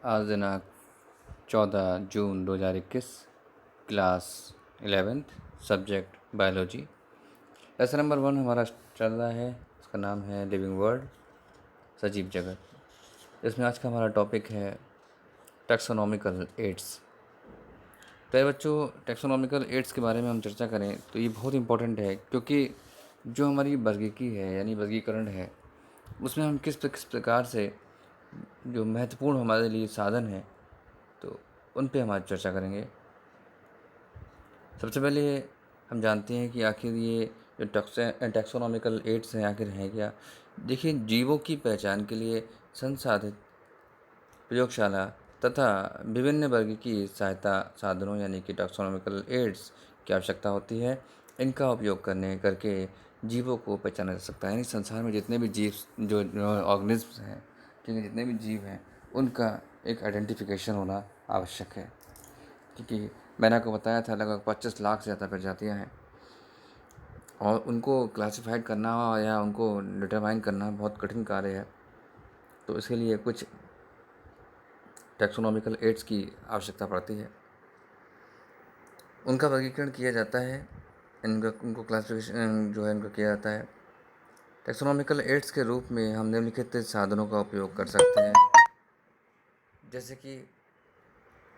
आज दिनांक 14 जून 2021, class 11th, subject biology. Lesson number 1 हमारा चल रहा है। इसका नाम है लिविंग वर्ल्ड, सजीव जगत। इसमें आज का हमारा टॉपिक है टैक्सोनॉमिकल एड्स। तो बच्चों, टैक्सोनॉमिकल एड्स के बारे में हम चर्चा करें तो ये बहुत इम्पोर्टेंट है, क्योंकि जो हमारी वर्गीकी है यानी वर्गीकरण है, उसमें हम किस प्रकार से जो महत्वपूर्ण हमारे लिए साधन हैं तो उन पे हम आज चर्चा करेंगे। सबसे पहले हम जानते हैं कि आखिर ये जो टैक्सोनॉमिकल एड्स हैं आखिर हैं क्या। देखिए, जीवों की पहचान के लिए संसाधित प्रयोगशाला तथा विभिन्न वर्ग की सहायता साधनों यानी कि टैक्सोनॉमिकल एड्स की आवश्यकता होती है। इनका उपयोग करके जीवों को पहचाना जा सकता है, यानी संसार में जितने भी जीव जो ऑर्गेनिज्म हैं, ठीक है, जितने भी जीव हैं उनका एक आइडेंटिफिकेशन होना आवश्यक है। क्योंकि मैंने आपको बताया था लगभग 25 लाख से ज़्यादा प्रजातियाँ हैं और उनको क्लासिफाइड करना या उनको डिटरमाइन करना बहुत कठिन कार्य है। तो इसके लिए कुछ टैक्सोनॉमिकल एड्स की आवश्यकता पड़ती है। उनका वर्गीकरण किया जाता है, उनको क्लासिफिकेशन जो है उनका किया जाता है। टैक्सोनॉमिकल एड्स के रूप में हम निम्नलिखित साधनों का उपयोग कर सकते हैं, जैसे कि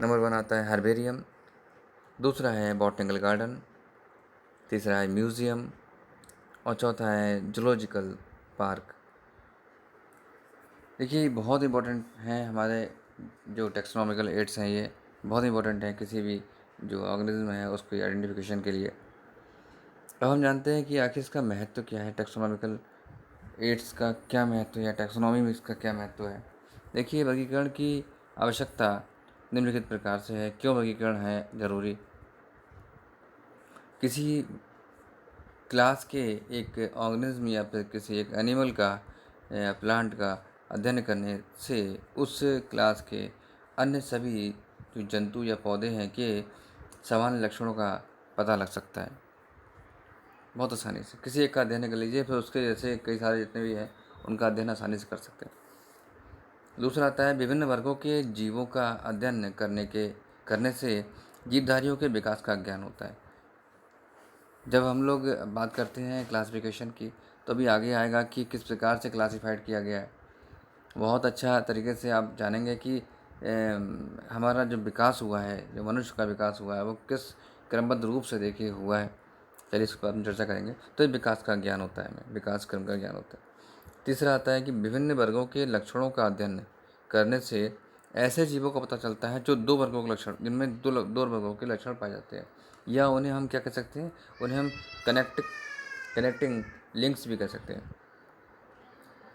नंबर 1 आता है हर्बेरियम, दूसरा है बॉटनिकल गार्डन, तीसरा है म्यूज़ियम और चौथा है जूलॉजिकल पार्क। देखिए, बहुत इम्पोर्टेंट हैं हमारे जो टैक्सोनॉमिकल एड्स हैं, ये बहुत इम्पोर्टेंट हैं किसी भी जो ऑर्गेनिज्म है उसकी आइडेंटिफिकेशन के लिए। अब हम जानते हैं कि आखिर इसका महत्व क्या है, टैक्सोनॉमिकल एड्स का क्या महत्व है या टैक्सोनॉमी में इसका क्या महत्व है। देखिए, वर्गीकरण की आवश्यकता निम्नलिखित प्रकार से है। क्यों वर्गीकरण है ज़रूरी? किसी क्लास के एक ऑर्गेनिज्म या फिर किसी एक एनिमल का या प्लांट का अध्ययन करने से उस क्लास के अन्य सभी जो जंतु या पौधे हैं के सामान्य लक्षणों का पता लग सकता है बहुत आसानी से। किसी एक का अध्ययन कर लीजिए, फिर उसके जैसे कई सारे जितने भी हैं उनका अध्ययन आसानी से कर सकते हैं। दूसरा आता है विभिन्न वर्गों के जीवों का अध्ययन करने से जीवधारियों के विकास का ज्ञान होता है। जब हम लोग बात करते हैं क्लासिफिकेशन की, तो अभी आगे आएगा कि किस प्रकार से क्लासिफाइड किया गया है। बहुत अच्छा तरीके से आप जानेंगे कि हमारा जो विकास हुआ है, जो मनुष्य का विकास हुआ है, वो किस क्रमबद्ध रूप से देखिए हुआ है। चलिए इस पर हम चर्चा करेंगे। तो ये विकास का ज्ञान होता है, हमें विकास क्रम का ज्ञान होता है। तीसरा आता है कि विभिन्न वर्गों के लक्षणों का अध्ययन करने से ऐसे जीवों का पता चलता है जो दो वर्गों के लक्षण, जिनमें दो वर्गों के लक्षण पाए जाते हैं, या उन्हें हम क्या कह सकते हैं, उन्हें हम कनेक्टिंग लिंक्स भी कह सकते हैं।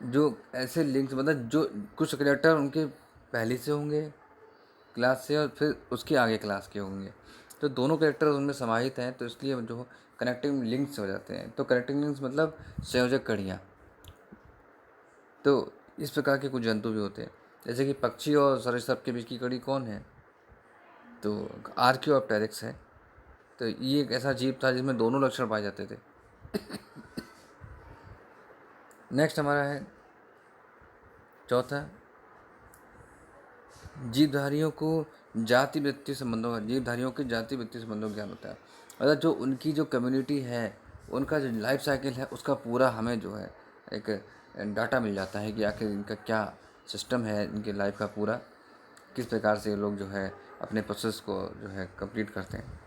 जो ऐसे लिंक्स मतलब जो कुछ करेक्टर उनके पहले से होंगे क्लास से और फिर उसके आगे क्लास के होंगे, तो दोनों करेक्टर उनमें समाहित हैं, तो इसलिए जो कनेक्टिंग लिंक्स हो जाते हैं। तो कनेक्टिंग लिंक्स मतलब संयोजक कड़ियाँ। तो इस प्रकार के कुछ जंतु भी होते हैं, जैसे कि पक्षी और सरीसृप के बीच की कड़ी कौन है, तो आर्कियोप्टेरिक्स है। तो ये एक ऐसा जीव था जिसमें दोनों लक्षण पाए जाते थे। नेक्स्ट हमारा है चौथा, जीवधारियों के जाति वित्तीय संबंधों का ज्ञान होता है। मतलब जो उनकी जो कम्युनिटी है, उनका जो लाइफ साइकिल है, उसका पूरा हमें जो है एक डाटा मिल जाता है कि आखिर इनका क्या सिस्टम है, इनकी लाइफ का पूरा किस प्रकार से ये लोग जो है अपने प्रोसेस को जो है कंप्लीट करते हैं।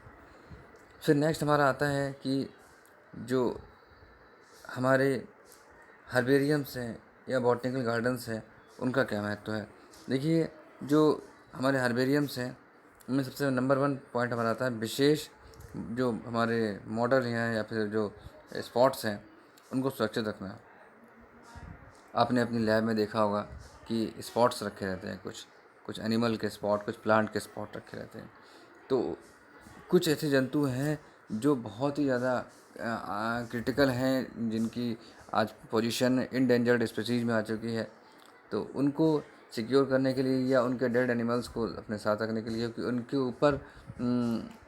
फिर नेक्स्ट हमारा आता है कि जो हमारे हर्बेरियम्स हैं या बॉटनिकल गार्डन्स हैं, उनका क्या महत्व है। देखिए, जो हमारे हर्बेरियम्स हैं उनमें सबसे नंबर 1 पॉइंट हमारा आता है विशेष जो हमारे मॉडल हैं या फिर जो स्पॉट्स हैं उनको सुरक्षित रखना। आपने अपनी लैब में देखा होगा कि स्पॉट्स रखे रहते हैं, कुछ एनिमल के स्पॉट, कुछ प्लांट के स्पॉट रखे रहते हैं। तो कुछ ऐसे जंतु हैं जो बहुत ही ज़्यादा क्रिटिकल हैं, जिनकी आज पोजीशन इंडेंजर्ड स्पीशीज़ में आ चुकी है। तो उनको सिक्योर करने के लिए या उनके डेड एनिमल्स को अपने साथ रखने के लिए कि उनके ऊपर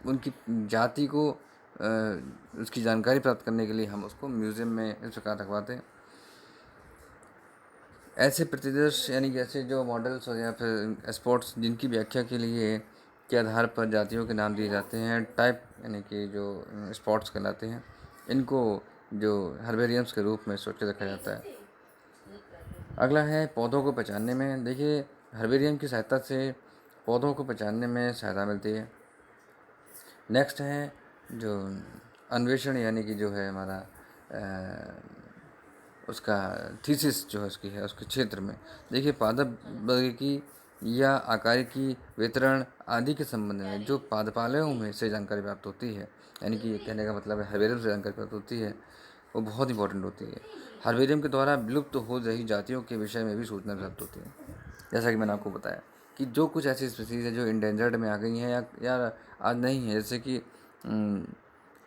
उनकी जाति को उसकी जानकारी प्राप्त करने के लिए हम उसको म्यूज़ियम में इस प्रकार रखवाते हैं। ऐसे प्रतिदर्श यानी कि ऐसे जो मॉडल्स हो या फिर स्पोर्ट्स जिनकी व्याख्या के लिए के आधार पर जातियों के नाम दिए जाते हैं, टाइप यानी कि जो स्पोर्ट्स कहलाते हैं, इनको जो हर्बेरियम्स के रूप में सोच के रखा जाता है। अगला है पौधों को पहचानने में। देखिए, हर्बेरियम की सहायता से पौधों को पहचानने में सहायता मिलती है। नेक्स्ट है जो अन्वेषण यानी कि जो है हमारा उसका थीसिस जो है उसकी है उसके क्षेत्र में। देखिए, पादप वर्ग की या आकार की वितरण आदि के संबंध में जो पादपालयों में से जानकारी प्राप्त होती है, यानी कि कहने का मतलब है हर्बेरियम से जानकारी प्राप्त होती है, वो बहुत इंपॉर्टेंट होती है। हर्बेरियम के द्वारा विलुप्त हो रही जातियों के विषय में भी सूचना प्राप्त होती है। जैसा कि मैंने आपको बताया कि जो कुछ ऐसी स्पीसीज है जो इंडेंजर्ड में आ गई हैं या आज नहीं है, जैसे कि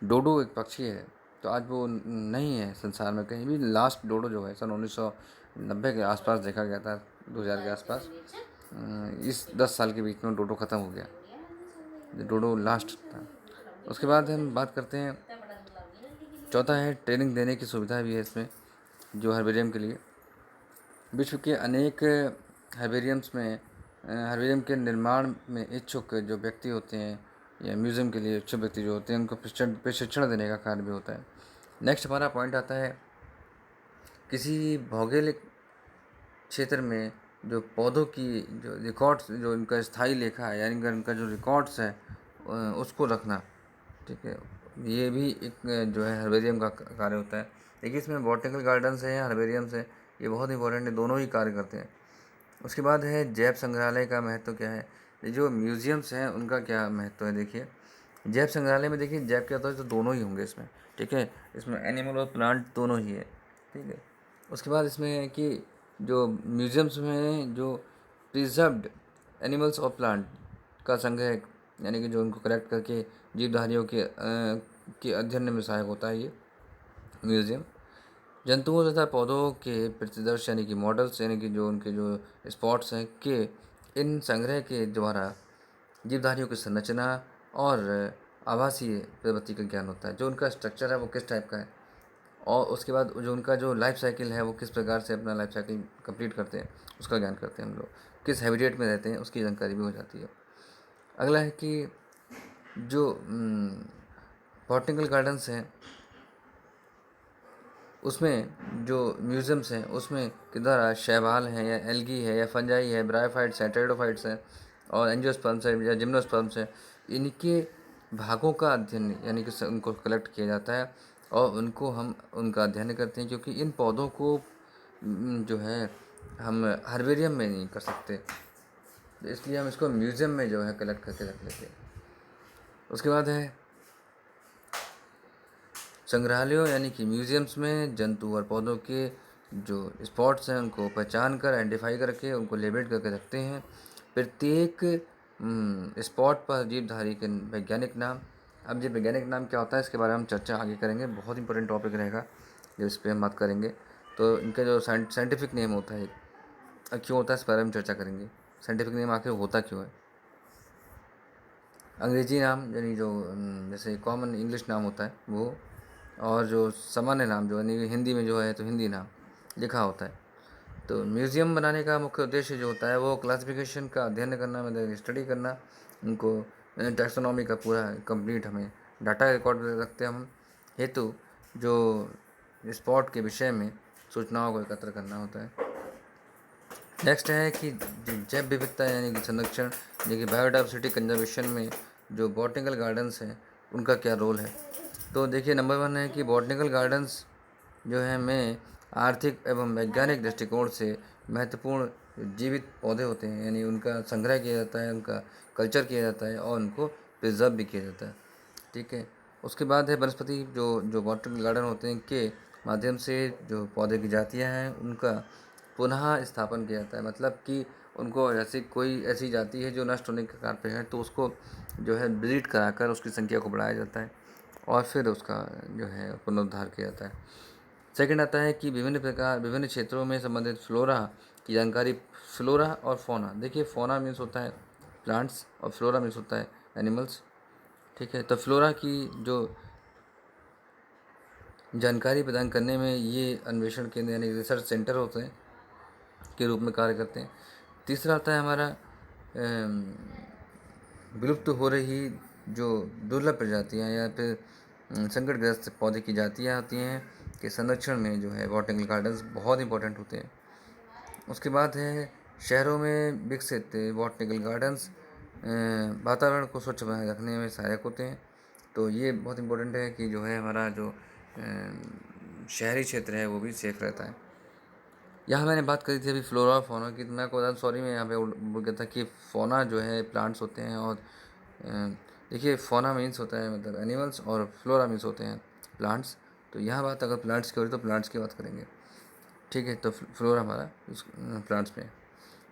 डोडो एक पक्षी है, तो आज वो नहीं है संसार में कहीं भी। लास्ट डोडो जो है सन 1990 के आसपास देखा गया था, 2000 के आसपास। इस 10 साल के बीच में डोडो ख़त्म हो गया, डोडो लास्ट था। उसके बाद हम बात करते हैं, चौथा है ट्रेनिंग देने की सुविधा भी है इसमें जो हर्बेरियम के लिए। विश्व के अनेक हर्बेरियम्स में हर्बेरियम के निर्माण में इच्छुक जो व्यक्ति होते हैं या म्यूज़ियम के लिए इच्छुक व्यक्ति जो होते हैं, उनको प्रशिक्षण देने का कार्य भी होता है। नेक्स्ट हमारा पॉइंट आता है, किसी भौगोलिक क्षेत्र में जो पौधों की जो रिकॉर्ड्स, जो इनका स्थायी लेखा है यानी कि इनका जो रिकॉर्ड्स है उसको रखना, ठीक है, ये भी एक जो है हर्बेरियम का कार्य होता है। देखिए, इसमें बॉटनिकल गार्डन्स हैं या हर्बेरियम्स हैं, ये बहुत इंपॉर्टेंट है, दोनों ही कार्य करते हैं। उसके बाद है जैव संग्रहालय का महत्व क्या है। ये जो म्यूज़ियम्स हैं उनका क्या महत्व है। देखिए, जैव संग्रहालय में देखिए जैव क्या होता है, तो दोनों ही होंगे इसमें, ठीक है, इसमें एनिमल और प्लांट दोनों ही है, ठीक है। उसके बाद इसमें है कि जो म्यूज़ियम्स में जो प्रिजर्व्ड एनिमल्स और प्लांट का संग्रह, यानी कि जो उनको कलेक्ट करके जीवधारियों के अध्ययन में सहायक होता है ये म्यूज़ियम। जंतुओं तथा पौधों के प्रतिदर्श यानी कि मॉडल्स, यानी कि जो उनके जो स्पॉट्स हैं के इन संग्रह के द्वारा जीवधारियों की संरचना और आभासीय प्रवृत्ति का ज्ञान होता है। जो उनका स्ट्रक्चर है वो किस टाइप का है, और उसके बाद जो उनका जो लाइफ साइकिल है वो किस प्रकार से अपना लाइफ साइकिल कंप्लीट करते हैं, उसका ज्ञान करते हैं हम लोग। किस हैबिटेट में रहते हैं उसकी जानकारी भी हो जाती है। अगला है कि जो बॉटनिकल गार्डन्स हैं उसमें जो म्यूज़ियम्स हैं उसमें के द्वारा शैवाल हैं या एल्गी है या फंजाई है, ब्रायोफाइट्स हैं, टेरिडोफाइट्स हैं और एंजियोस्पर्म्स हैं या जिम्नोस्पर्म्स हैं, इनके भागों का अध्ययन यानी कि उनको कलेक्ट किया जाता है और उनको हम उनका अध्ययन करते हैं, क्योंकि इन पौधों को जो है हम हर्बेरियम में नहीं कर सकते, तो इसलिए हम इसको म्यूज़ियम में जो है कलेक्ट करके रख लेते हैं। उसके बाद है संग्रहालयों यानी कि म्यूज़ियम्स में जंतु और पौधों के जो स्पॉट्स हैं उनको पहचान कर आइडेंटिफाई करके उनको लेबल करके रखते हैं। प्रत्येक स्पॉट पर जीवधारी के वैज्ञानिक नाम। अब ये वैज्ञानिक नाम क्या होता है इसके बारे में हम चर्चा आगे करेंगे, बहुत इंपॉर्टेंट टॉपिक रहेगा जब इस पर हम बात करेंगे। तो इनका जो साइंटिफिक नेम होता है क्यों होता है इस बारे में चर्चा करेंगे, साइंटिफिक नेम आखिर होता क्यों है। अंग्रेजी नाम यानी जो जैसे कॉमन इंग्लिश नाम होता है वो, और जो सामान्य नाम जो यानी हिंदी में जो है तो हिंदी नाम लिखा होता है। तो म्यूज़ियम बनाने का मुख्य उद्देश्य जो होता है वो क्लासिफिकेशन का अध्ययन करना, मतलब स्टडी करना, उनको टैक्सोनॉमी का पूरा कंप्लीट हमें डाटा रिकॉर्ड रखते हैं हम हेतु जो स्पॉट के विषय में सूचनाओं को एकत्र करना होता है। नेक्स्ट है कि जैव विविधता यानी कि संरक्षण, यानी कि बायोडाइवर्सिटी कंजर्वेशन में जो बॉटनिकल गार्डन्स हैं उनका क्या रोल है। तो देखिए, नंबर 1 है कि बॉटनिकल गार्डन्स जो है में आर्थिक एवं वैज्ञानिक दृष्टिकोण से महत्वपूर्ण जीवित पौधे होते हैं, यानी उनका संग्रह किया जाता है, उनका कल्चर किया जाता है और उनको प्रिजर्व भी किया जाता है, ठीक है। उसके बाद है वनस्पति, जो जो बॉटनिकल गार्डन होते हैं के माध्यम से जो पौधे की जातियाँ हैं उनका पुनः स्थापन किया जाता है, मतलब कि उनको जैसे कोई ऐसी जाति है जो नष्ट होने के कगार पे है तो उसको जो है ब्रीड कराकर उसकी संख्या को बढ़ाया जाता है और फिर उसका जो है पुनरुद्धार किया जाता है। सेकंड आता है कि विभिन्न क्षेत्रों में संबंधित फ्लोरा की जानकारी, फ्लोरा और फोना। देखिए, फोना मीन्स होता है प्लांट्स और फ्लोरा मीन्स होता है एनिमल्स, ठीक है। तो फ्लोरा की जो जानकारी प्रदान करने में ये अन्वेषण केंद्र यानी रिसर्च सेंटर होते हैं, के रूप में कार्य करते हैं। तीसरा आता है हमारा विलुप्त हो रही जो दुर्लभ प्रजातियाँ या फिर संकटग्रस्त पौधे की जातियाँ होती हैं के संरक्षण में जो है बॉटनिकल गार्डन्स बहुत इंपॉर्टेंट होते हैं। उसके बाद है शहरों में विकसित बॉटनिकल गार्डन्स वातावरण को स्वच्छ बनाए रखने में सहायक होते हैं। तो ये बहुत इम्पोर्टेंट है कि जो है हमारा जो शहरी क्षेत्र है वो भी सेफ रहता है। यहाँ मैंने बात करी थी अभी फ्लोरा और फौना की, तो मैं आपको बता, सॉरी मैं यहाँ पे बोल गया था कि फौना जो है प्लांट्स होते हैं, और देखिए फौना मीन्स होता है मतलब एनिमल्स और फ्लोरा मीन्स होते हैं प्लांट्स। तो यहाँ बात अगर प्लांट्स की हो रही तो प्लांट्स की बात करेंगे, ठीक है। तो फ्लोरा हमारा प्लांट्स में,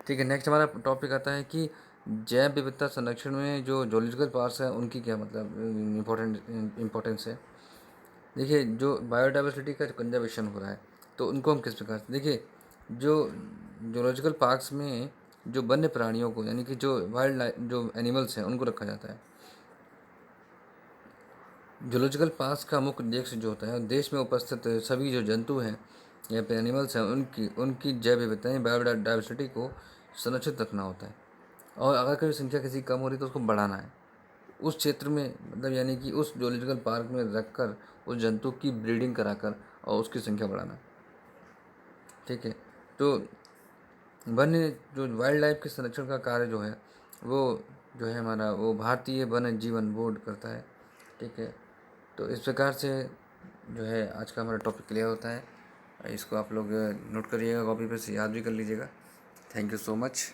ठीक है। नेक्स्ट हमारा टॉपिक आता है कि जैव विविधता संरक्षण में जो जूलॉजिकल पार्क्स हैं उनकी क्या मतलब इम्पोर्टेंस है। देखिए जो बायोडाइवर्सिटी का कंजर्वेशन हो रहा है तो उनको हम किस प्रकार से, देखिए जो जूलॉजिकल पार्क्स में जो वन्य प्राणियों को यानी कि जो वाइल्ड लाइफ जो एनिमल्स हैं उनको रखा जाता है। जूलॉजिकल पार्क्स का मुख्य उद्देश्य जो होता है देश में उपस्थित सभी जो जंतु हैं या फिर एनिमल्स हैं उनकी उनकी जैव विविधता बायोडाइवर्सिटी को संरक्षित रखना होता है। और अगर कभी संख्या किसी कम हो रही तो उसको बढ़ाना है उस क्षेत्र में, मतलब यानी कि उस जूलॉजिकल पार्क में रखकर उस जंतु की ब्रीडिंग कराकर और उसकी संख्या बढ़ाना, ठीक है। तो वन्य जो वाइल्ड लाइफ के संरक्षण का कार्य जो है वो जो है हमारा वो भारतीय वन्य जीवन बोर्ड करता है, ठीक है। तो इस प्रकार से जो है आज का हमारा टॉपिक क्लियर होता है। इसको आप लोग नोट करिएगा, कॉपी पे से याद भी कर लीजिएगा। Thank you so much.